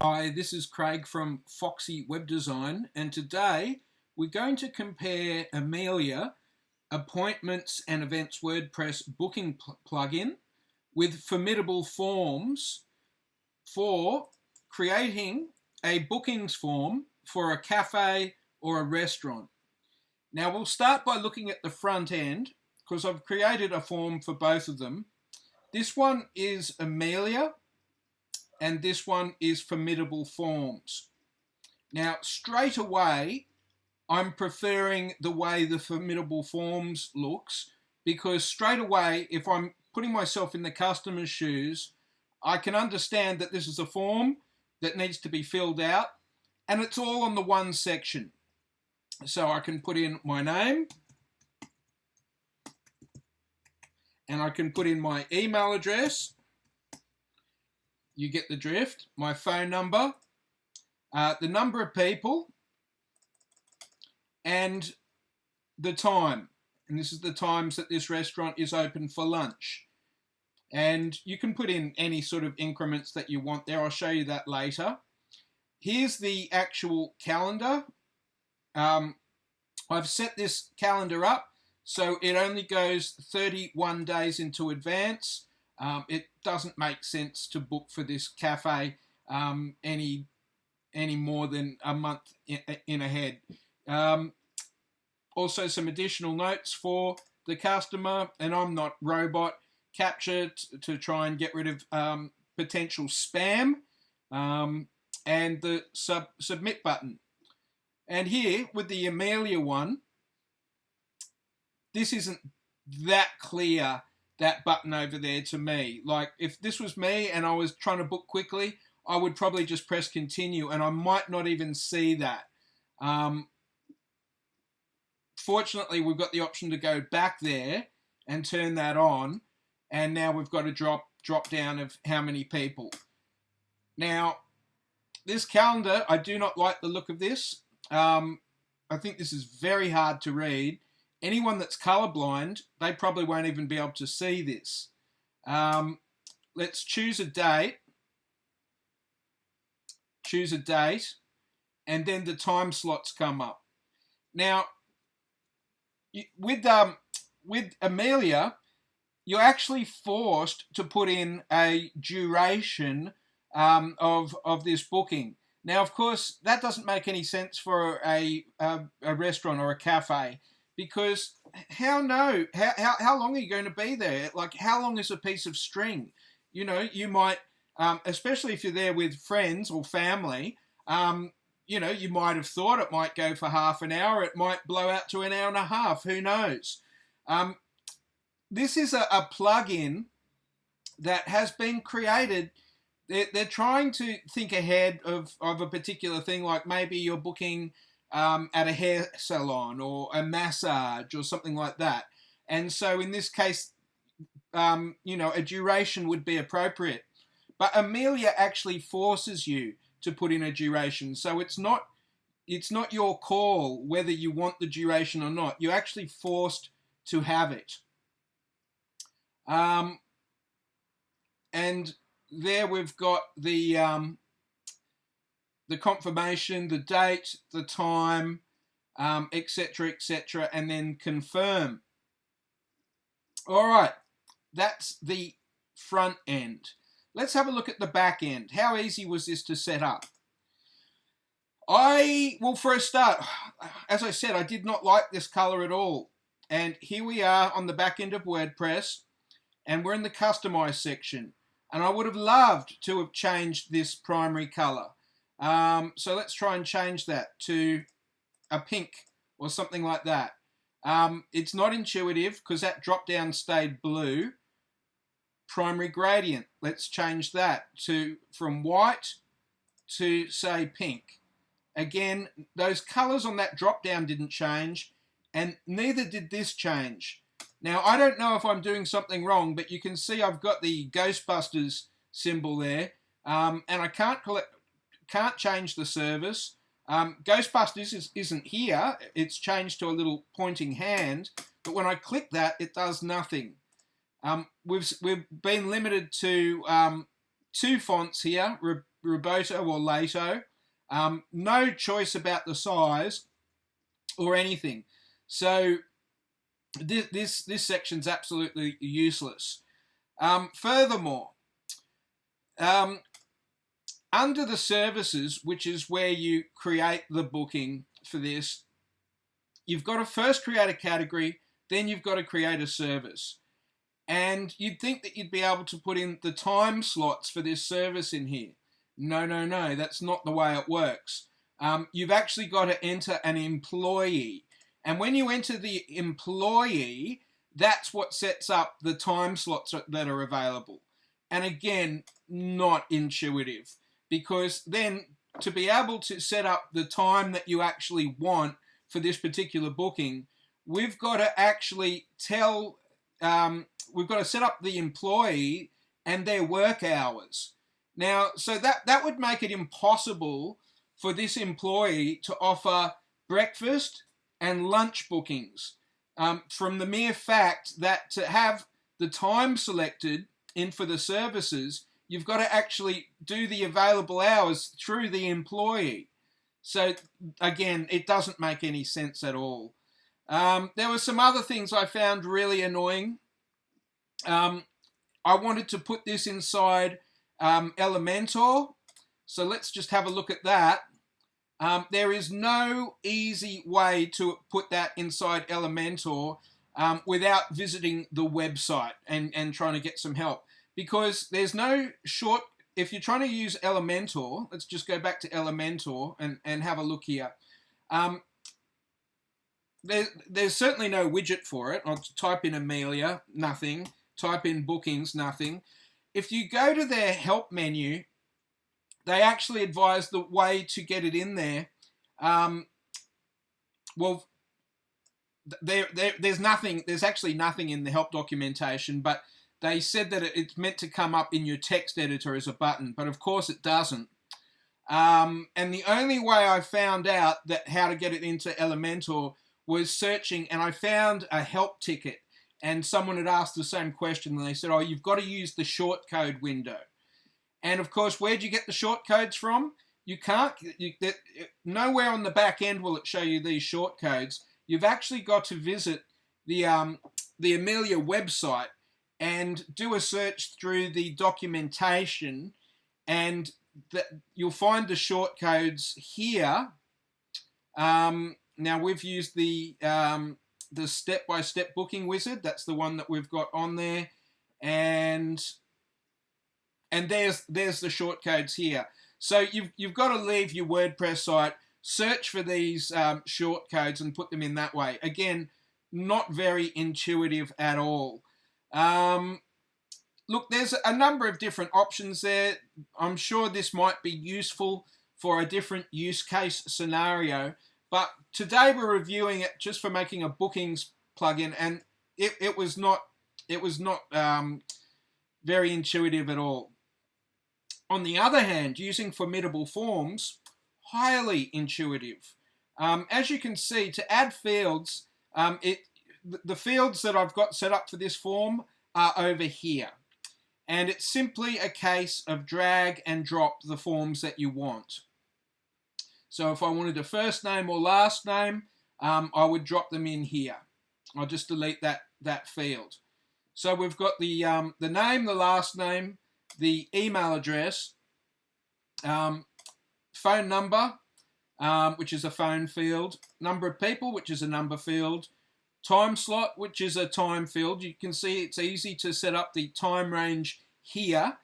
Hi, this is Craig from Foxy Web Design, and today we're going to compare Amelia Appointments and Events WordPress booking plugin with Formidable Forms for creating a bookings form for a cafe or a restaurant. Now we'll start by looking at the front end because I've created a form for both of them. This one is Amelia and this one is Formidable Forms. Now, straight away, I'm preferring the way the Formidable Forms looks because straight away, if I'm putting myself in the customer's shoes, I can understand that this is a form that needs to be filled out and it's all on the one section. So I can put in my name and I can put in my email address. You get the drift. My phone number, the number of people, and the time. And this is the times that this restaurant is open for lunch. And you can put in any sort of increments that you want there. I'll show you that later. Here's the actual calendar. I've set this calendar up so it only goes 31 days into advance. It doesn't make sense to book for this cafe any more than a month in ahead. Also some additional notes for the customer, and I'm not robot capture to try and get rid of potential spam, and the submit button. And here with the Amelia one, this isn't that clear, that button over there to me. Like if this was me and I was trying to book quickly, I would probably just press continue and I might not even see that. Fortunately, we've got the option to go back there and turn that on, and now we've got a drop down of how many people. Now, this calendar, I do not like the look of this. I think this is very hard to read. Anyone that's colorblind, they probably won't even be able to see this. Let's choose a date. Choose a date, and then the time slots come up. Now, with Amelia, you're actually forced to put in a duration of this booking. Now, of course, that doesn't make any sense for a restaurant or a cafe, because how long are you going to be there? Like, how long is a piece of string? You know, you might, especially if you're there with friends or family, you know, you might have thought it might go for half an hour. It might blow out to an hour and a half. Who knows? This is a plugin that has been created. They're trying to think ahead of a particular thing, like maybe you're booking at a hair salon or a massage or something like that. And so in this case, you know, a duration would be appropriate. But Amelia actually forces you to put in a duration. So it's not your call whether you want the duration or not. You're actually forced to have it. And there we've got the confirmation, the date, the time, etc., and then confirm. All right, that's the front end. Let's have a look at the back end. How easy was this to set up? Well, for a start, as I said, I did not like this color at all. And here we are on the back end of WordPress, and we're in the Customize section. And I would have loved to have changed this primary color. So let's try and change that to a pink or something like that. It's not intuitive because that drop down stayed blue. Primary gradient, let's change that from white to say pink. Again, those colors on that drop down didn't change, and neither did this change. Now, I don't know if I'm doing something wrong, but you can see I've got the Ghostbusters symbol there, and I can't change the service. Ghostbusters isn't here. It's changed to a little pointing hand, but when I click that, it does nothing. We've been limited to 2 fonts here, Roboto or Lato. No choice about the size or anything. So this section's absolutely useless. Furthermore, under the services, which is where you create the booking for this, you've got to first create a category, then you've got to create a service. And you'd think that you'd be able to put in the time slots for this service in here. No, that's not the way it works. You've actually got to enter an employee. And when you enter the employee, that's what sets up the time slots that are available. And again, not intuitive, because then to be able to set up the time that you actually want for this particular booking, we've got to actually tell, we've got to set up the employee and their work hours. Now, so that would make it impossible for this employee to offer breakfast and lunch bookings, from the mere fact that to have the time selected in for the services, you've got to actually do the available hours through the employee. So again, it doesn't make any sense at all. There were some other things I found really annoying. I wanted to put this inside Elementor. So let's just have a look at that. There is no easy way to put that inside Elementor without visiting the website and trying to get some help. Because there's no short, if you're trying to use Elementor, let's just go back to Elementor and have a look here. There's certainly no widget for it. I'll type in Amelia, nothing. Type in bookings, nothing. If you go to their help menu, they actually advise the way to get it in there. Well, there's nothing. There's actually nothing in the help documentation, but they said that it's meant to come up in your text editor as a button, but of course it doesn't. And the only way I found out that how to get it into Elementor was searching, and I found a help ticket, and someone had asked the same question, and they said, oh, you've got to use the shortcode window. And of course, where'd you get the shortcodes from? You can't, nowhere on the back end will it show you these shortcodes. You've actually got to visit the Amelia website and do a search through the documentation, and you'll find the shortcodes here. Now we've used the step-by-step booking wizard. That's the one that we've got on there, and there's the shortcodes here. So you've got to leave your WordPress site, search for these shortcodes, and put them in that way. Again, not very intuitive at all. Look, there's a number of different options there. I'm sure this might be useful for a different use case scenario, but today we're reviewing it just for making a bookings plugin, and it was not very intuitive at all. On the other hand, using Formidable Forms, highly intuitive. As you can see, to add fields, the fields that I've got set up for this form are over here. And it's simply a case of drag and drop the forms that you want. So if I wanted a first name or last name, I would drop them in here. I'll just delete that field. So we've got the name, the last name, the email address, phone number, which is a phone field, number of people, which is a number field, time slot, which is a time field. You can see it's easy to set up the time range here,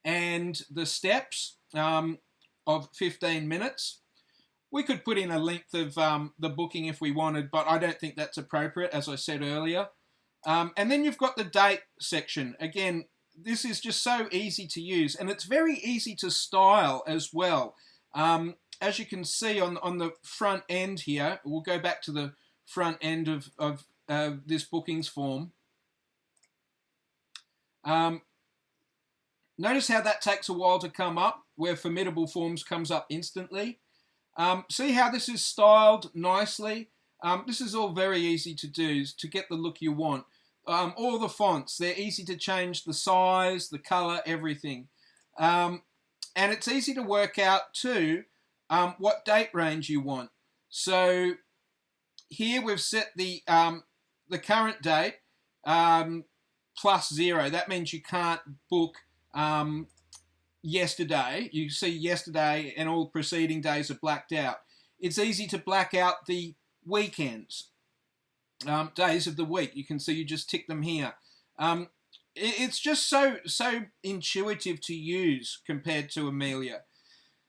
and the steps of 15 minutes. We could put in a length of the booking if we wanted, but I don't think that's appropriate, as I said earlier. And then you've got the date section. Again, this is just so easy to use, and it's very easy to style as well. As you can see on the front end here, we'll go back to the front end of this bookings form. Notice how that takes a while to come up, where Formidable Forms comes up instantly. See how this is styled nicely? This is all very easy to do to get the look you want. All the fonts, they're easy to change the size, the color, everything. And it's easy to work out too what date range you want. So here we've set the current date plus 0. That means you can't book yesterday. You see yesterday and all preceding days are blacked out. It's easy to black out the weekends, days of the week. You can see you just tick them here. It's just so intuitive to use compared to Amelia.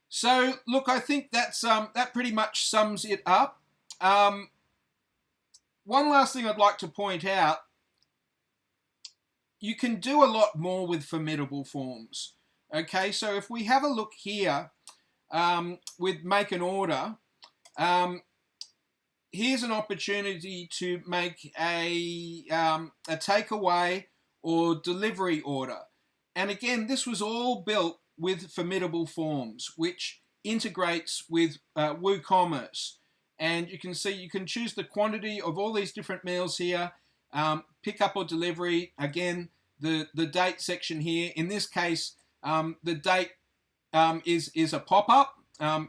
So look, I think that's that pretty much sums it up. One last thing I'd like to point out: you can do a lot more with Formidable Forms. Okay, so if we have a look here with Make an Order, here's an opportunity to make a takeaway or delivery order. And again, this was all built with Formidable Forms, which integrates with WooCommerce. And you can see you can choose the quantity of all these different meals here, pick up or delivery. Again, the date section here. In this case, the date is a pop-up.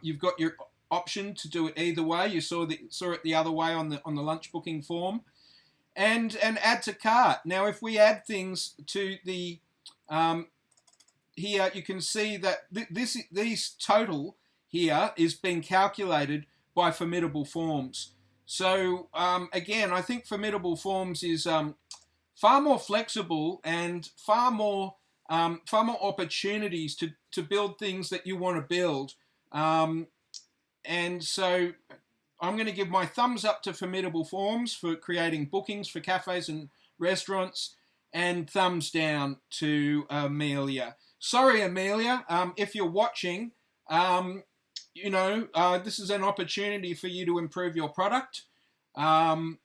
You've got your option to do it either way. You saw it the other way on the lunch booking form. And add to cart. Now, if we add things to the here, you can see that these total here is being calculated by Formidable Forms. So again, I think Formidable Forms is far more flexible and far more opportunities to build things that you want to build. And so I'm going to give my thumbs up to Formidable Forms for creating bookings for cafes and restaurants, and thumbs down to Amelia. Sorry, Amelia, if you're watching, this is an opportunity for you to improve your product. And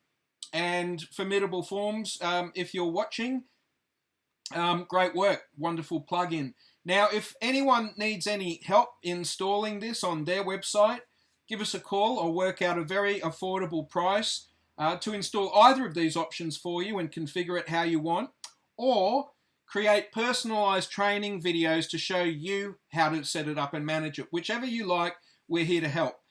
Formidable Forms, if you're watching, great work, wonderful plugin. Now, if anyone needs any help installing this on their website, give us a call or work out a very affordable price to install either of these options for you and configure it how you want, or create personalized training videos to show you how to set it up and manage it. Whichever you like, we're here to help.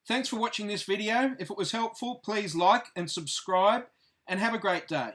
Thanks for watching this video. If it was helpful, please like and subscribe, and have a great day.